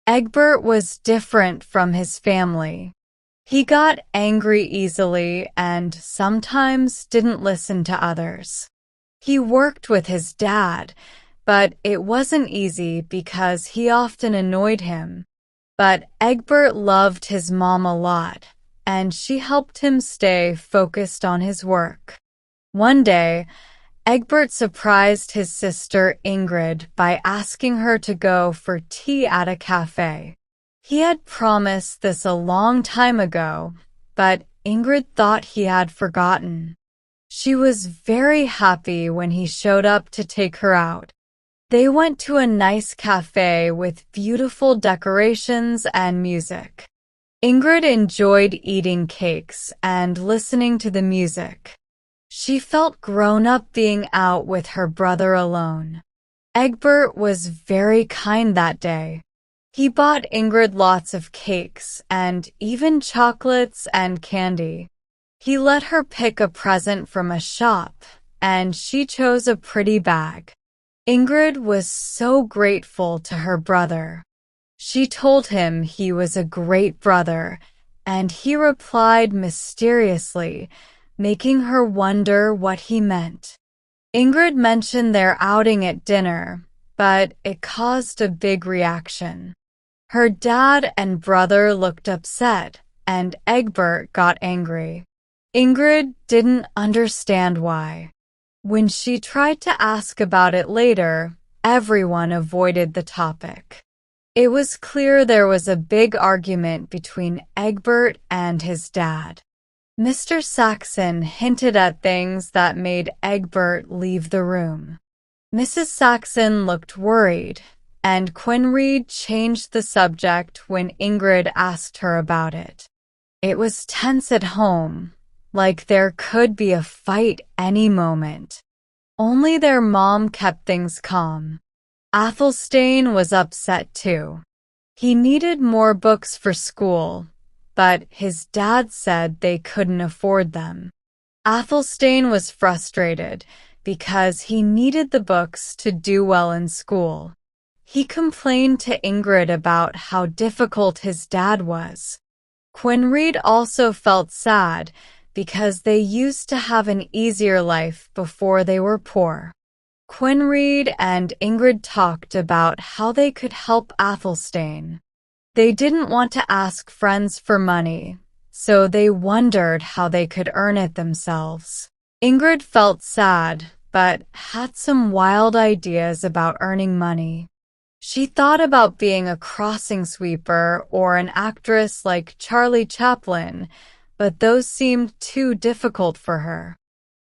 Egbert was different from his family. He got angry easily and sometimes didn't listen to others. He worked with his dad, but it wasn't easy because he often annoyed him. But Egbert loved his mom a lot, and she helped him stay focused on his work. One day, Egbert surprised his sister Ingrid by asking her to go for tea at a cafe. He had promised this a long time ago, but Ingrid thought he had forgotten. She was very happy when he showed up to take her out. They went to a nice cafe with beautiful decorations and music. Ingrid enjoyed eating cakes and listening to the music. She felt grown up being out with her brother alone. Egbert was very kind that day. He bought Ingrid lots of cakes and even chocolates and candy. He let her pick a present from a shop, and she chose a pretty bag. Ingrid was so grateful to her brother. She told him he was a great brother, and he replied mysteriously, making her wonder what he meant. Ingrid mentioned their outing at dinner, but it caused a big reaction. Her dad and brother looked upset, and Egbert got angry. Ingrid didn't understand why. When she tried to ask about it later, everyone avoided the topic. It was clear there was a big argument between Egbert and his dad. Mr. Saxon hinted at things that made Egbert leave the room. Mrs. Saxon looked worried, and Quinread changed the subject when Ingrid asked her about it. It was tense at home, like there could be a fight any moment. Only their mom kept things calm. Athelstane was upset too. He needed more books for school, but his dad said they couldn't afford them. Athelstane was frustrated because he needed the books to do well in school. He complained to Ingrid about how difficult his dad was. Quinread also felt sad because they used to have an easier life before they were poor. Quinread and Ingrid talked about how they could help Athelstane. They didn't want to ask friends for money, so they wondered how they could earn it themselves. Ingrid felt sad, but had some wild ideas about earning money. She thought about being a crossing sweeper or an actress like Charlie Chaplin, but those seemed too difficult for her.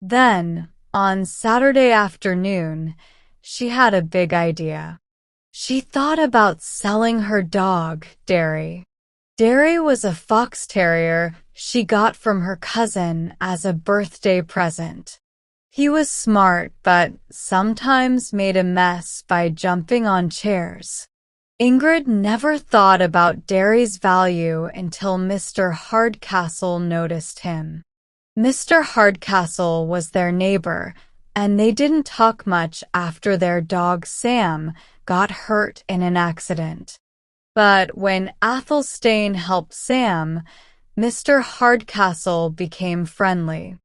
Then, on Saturday afternoon, she had a big idea. She thought about selling her dog, Derry. Derry was a fox terrier she got from her cousin as a birthday present. He was smart, but sometimes made a mess by jumping on chairs. Ingrid never thought about Derry's value until Mr. Hardcastle noticed him. Mr. Hardcastle was their neighbor, and they didn't talk much after their dog Sam got hurt in an accident. But when Athelstane helped Sam, Mr. Hardcastle became friendly.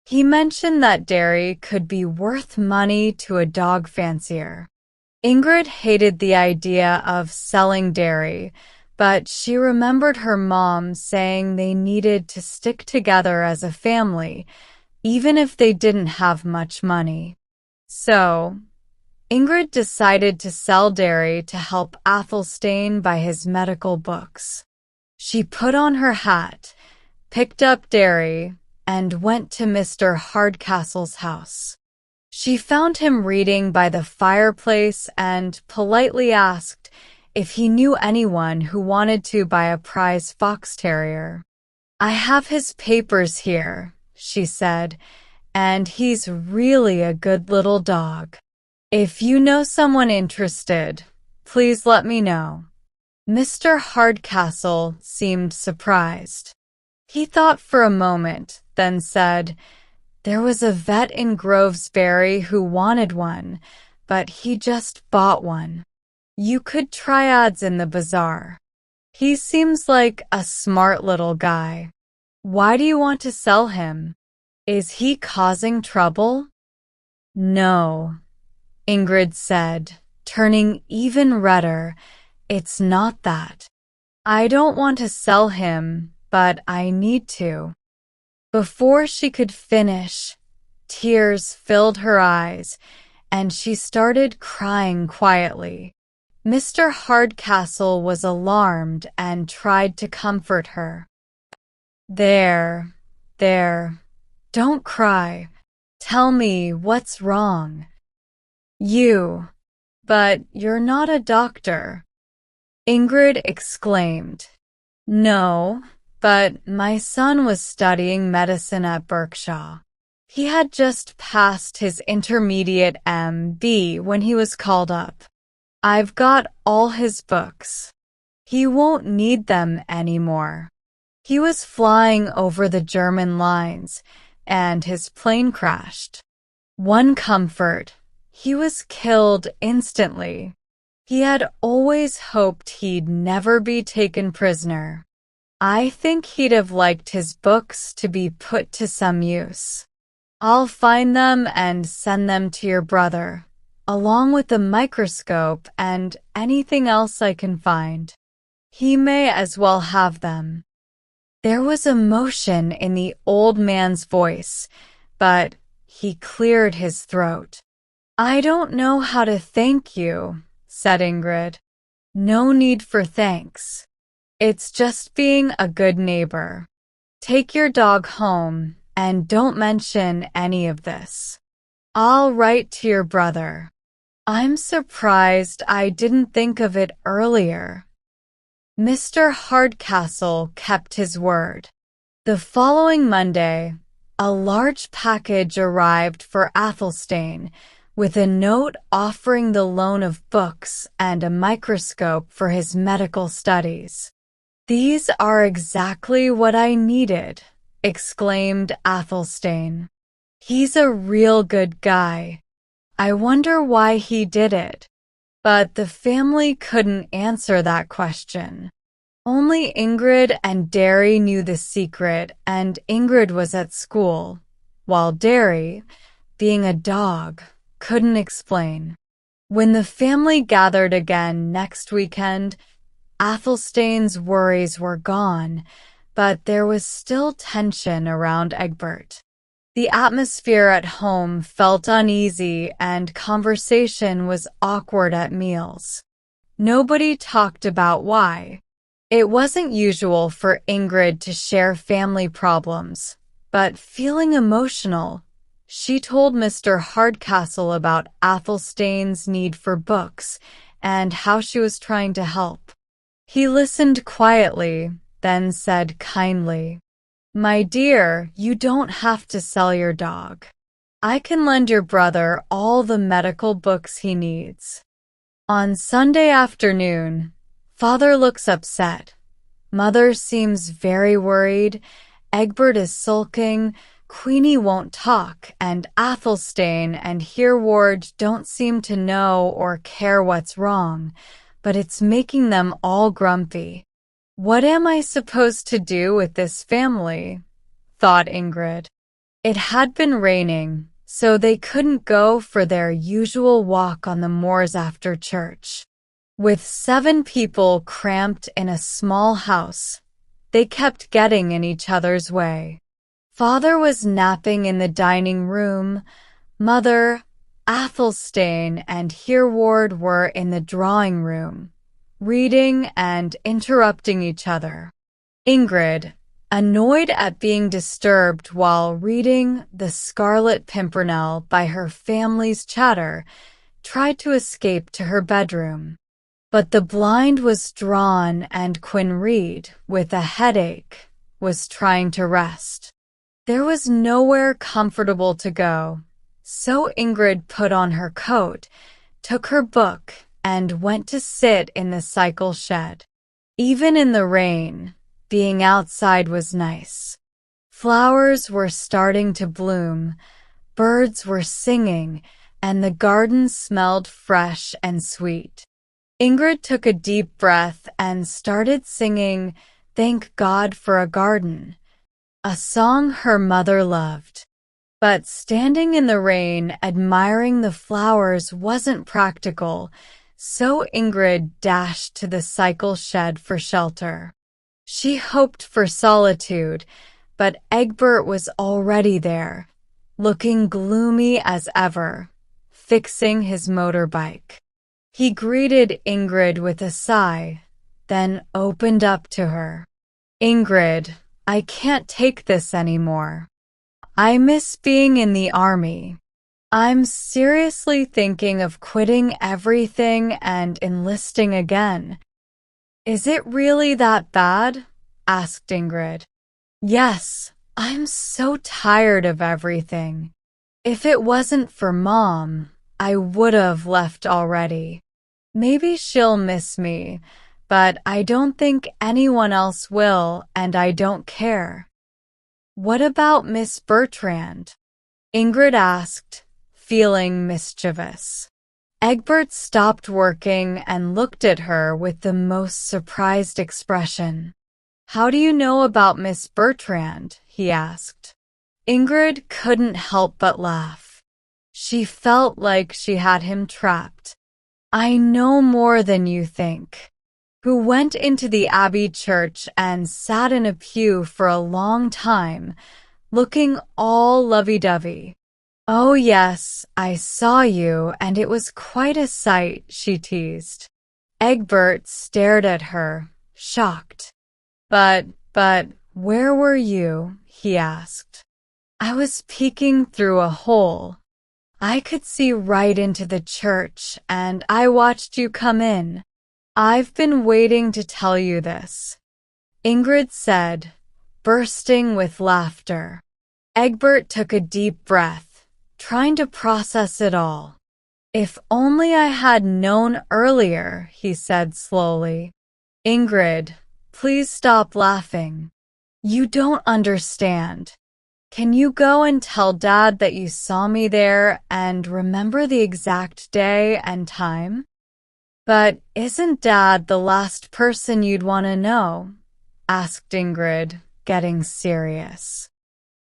He mentioned that Derry could be worth money to a dog fancier. Ingrid hated the idea of selling Derry, but she remembered her mom saying they needed to stick together as a family, even if they didn't have much money. So, Ingrid decided to sell Derry to help Athelstane buy his medical books. She put on her hat, picked up Derry, and went to Mr. Hardcastle's house. She found him reading by the fireplace and politely asked if he knew anyone who wanted to buy a prize fox terrier. "I have his papers here," she said, "and he's really a good little dog. If you know someone interested, please let me know." Mr. Hardcastle seemed surprised. He thought for a moment, then said, "There was a vet in Grovesbury who wanted one, but he just bought one." You could try ads in the bazaar. He seems like a smart little guy. Why do you want to sell him? Is he causing trouble? No, Ingrid said, turning even redder. It's not that. I don't want to sell him, but I need to. Before she could finish, tears filled her eyes, and she started crying quietly. Mr. Hardcastle was alarmed and tried to comfort her. There, don't cry. Tell me what's wrong. But you're not a doctor, Ingrid exclaimed. No, but my son was studying medicine at Berkshire. He had just passed his intermediate M.B. when he was called up. I've got all his books. He won't need them anymore. He was flying over the German lines, and his plane crashed. One comfort, he was killed instantly. He had always hoped he'd never be taken prisoner. I think he'd have liked his books to be put to some use. I'll find them and send them to your brother, along with the microscope and anything else I can find. He may as well have them. There was emotion in the old man's voice, but he cleared his throat. I don't know how to thank you, said Ingrid. No need for thanks. It's just being a good neighbor. Take your dog home and don't mention any of this. I'll write to your brother. I'm surprised I didn't think of it earlier. Mr. Hardcastle kept his word. The following Monday, a large package arrived for Athelstane, with a note offering the loan of books and a microscope for his medical studies. These are exactly what I needed, exclaimed Athelstane. He's a real good guy. I wonder why he did it. But the family couldn't answer that question. Only Ingrid and Derry knew the secret, and Ingrid was at school, while Derry, being a dog, couldn't explain. When the family gathered again next weekend, Athelstane's worries were gone, but there was still tension around Egbert. The atmosphere at home felt uneasy and conversation was awkward at meals. Nobody talked about why. It wasn't usual for Ingrid to share family problems, but feeling emotional, she told Mr. Hardcastle about Athelstane's need for books and how she was trying to help. He listened quietly, then said kindly, My dear, you don't have to sell your dog. I can lend your brother all the medical books he needs. On Sunday afternoon, Father looks upset. Mother seems very worried. Egbert is sulking. Queenie won't talk, and Athelstane and Hereward don't seem to know or care what's wrong, but it's making them all grumpy. What am I supposed to do with this family? Thought Ingrid. It had been raining, so they couldn't go for their usual walk on the moors after church. With 7 people cramped in a small house, they kept getting in each other's way. Father was napping in the dining room. Mother, Athelstane, and Hereward were in the drawing room, reading and interrupting each other. Ingrid, annoyed at being disturbed while reading The Scarlet Pimpernel by her family's chatter, tried to escape to her bedroom. But the blind was drawn and Quinn Reed, with a headache, was trying to rest. There was nowhere comfortable to go, so Ingrid put on her coat, took her book, and went to sit in the cycle shed. Even in the rain, being outside was nice. Flowers were starting to bloom, birds were singing, and the garden smelled fresh and sweet. Ingrid took a deep breath and started singing "Thank God for a Garden," a song her mother loved. But standing in the rain, admiring the flowers wasn't practical, so Ingrid dashed to the cycle shed for shelter. She hoped for solitude, but Egbert was already there, looking gloomy as ever, fixing his motorbike. He greeted Ingrid with a sigh, then opened up to her. "Ingrid, I can't take this anymore. I miss being in the army. I'm seriously thinking of quitting everything and enlisting again." "Is it really that bad?" asked Ingrid. "Yes, I'm so tired of everything. If it wasn't for Mom, I would have left already. Maybe she'll miss me, but I don't think anyone else will, and I don't care." "What about Miss Bertrand?" Ingrid asked, feeling mischievous. Egbert stopped working and looked at her with the most surprised expression. "How do you know about Miss Bertrand?" he asked. Ingrid couldn't help but laugh. She felt like she had him trapped. "I know more than you think." "Who went into the Abbey Church and sat in a pew for a long time, looking all lovey-dovey." "Oh yes, I saw you, and it was quite a sight," she teased. Egbert stared at her, shocked. But, where were you?" he asked. "I was peeking through a hole. I could see right into the church, and I watched you come in. I've been waiting to tell you this," Ingrid said, bursting with laughter. Egbert took a deep breath, trying to process it all. "If only I had known earlier," he said slowly. "Ingrid, please stop laughing. You don't understand. Can you go and tell Dad that you saw me there and remember the exact day and time?" "But isn't Dad the last person you'd want to know?" asked Ingrid, getting serious.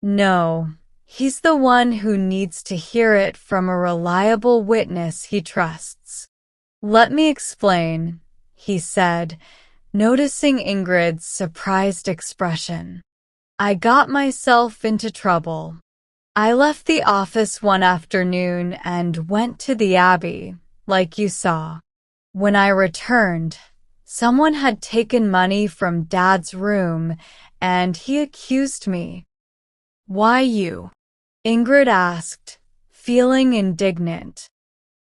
"No, he's the one who needs to hear it from a reliable witness he trusts." "Let me explain," he said, noticing Ingrid's surprised expression. "I got myself into trouble. I left the office one afternoon and went to the Abbey, like you saw. When I returned, someone had taken money from Dad's room, and he accused me." "Why you?" Ingrid asked, feeling indignant.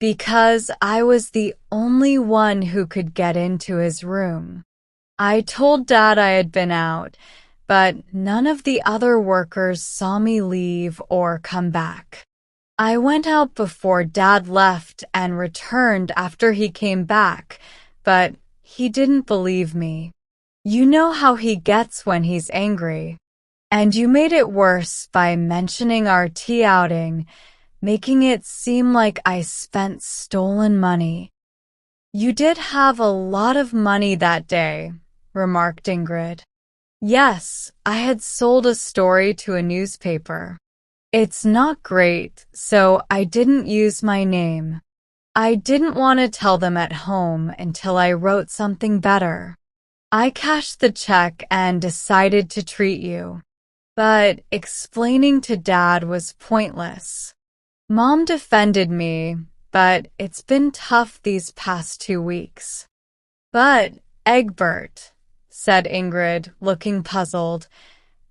"Because I was the only one who could get into his room. I told Dad I had been out, but none of the other workers saw me leave or come back. I went out before Dad left and returned after he came back, but he didn't believe me. You know how he gets when he's angry. And you made it worse by mentioning our tea outing, making it seem like I spent stolen money." "You did have a lot of money that day," remarked Ingrid. "Yes, I had sold a story to a newspaper. It's not great, so I didn't use my name. I didn't want to tell them at home until I wrote something better. I cashed the check and decided to treat you. But explaining to Dad was pointless. Mom defended me, but it's been tough these past 2 weeks." "But, Egbert," said Ingrid, looking puzzled,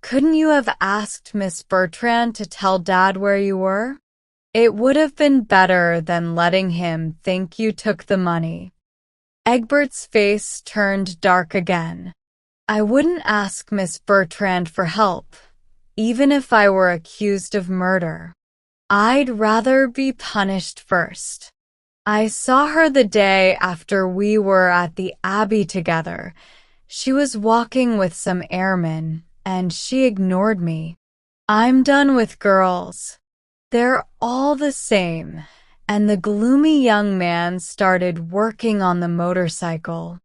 "couldn't you have asked Miss Bertrand to tell Dad where you were? It would have been better than letting him think you took the money." Egbert's face turned dark again. "I wouldn't ask Miss Bertrand for help, even if I were accused of murder. I'd rather be punished first. I saw her the day after we were at the Abbey together. She was walking with some airmen, and she ignored me. I'm done with girls. They're all the same, and the gloomy young man started working on the motorcycle.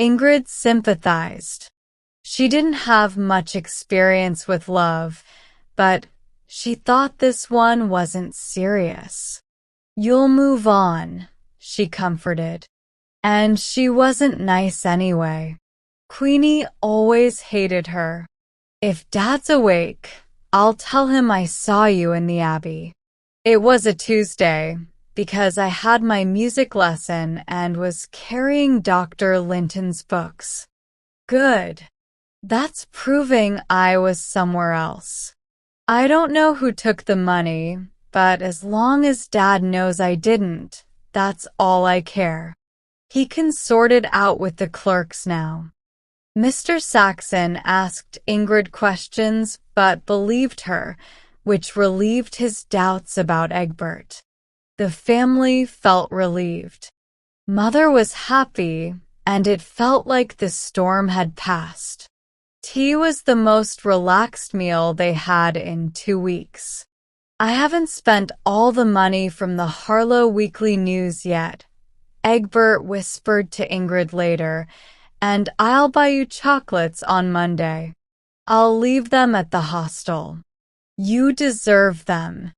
Ingrid sympathized. She didn't have much experience with love, but she thought this one wasn't serious. "You'll move on," she comforted. And she wasn't nice anyway. Queenie always hated her. "If Dad's awake, I'll tell him I saw you in the Abbey." It was a Tuesday, because I had my music lesson and was carrying Dr. Linton's books. Good. That's proving I was somewhere else. I don't know who took the money, but as long as Dad knows I didn't, that's all I care. He can sort it out with the clerks now. Mr. Saxon asked Ingrid questions but believed her, which relieved his doubts about Egbert. The family felt relieved. Mother was happy, and it felt like the storm had passed. Tea was the most relaxed meal they had in 2 weeks. "I haven't spent all the money from the Harlow Weekly News yet," Egbert whispered to Ingrid later, "and I'll buy you chocolates on Monday. I'll leave them at the hostel. You deserve them."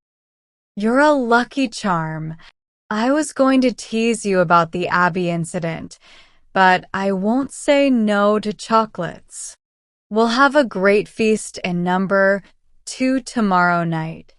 "You're a lucky charm. I was going to tease you about the Abbey incident, but I won't say no to chocolates. We'll have a great feast in number 2 tomorrow night."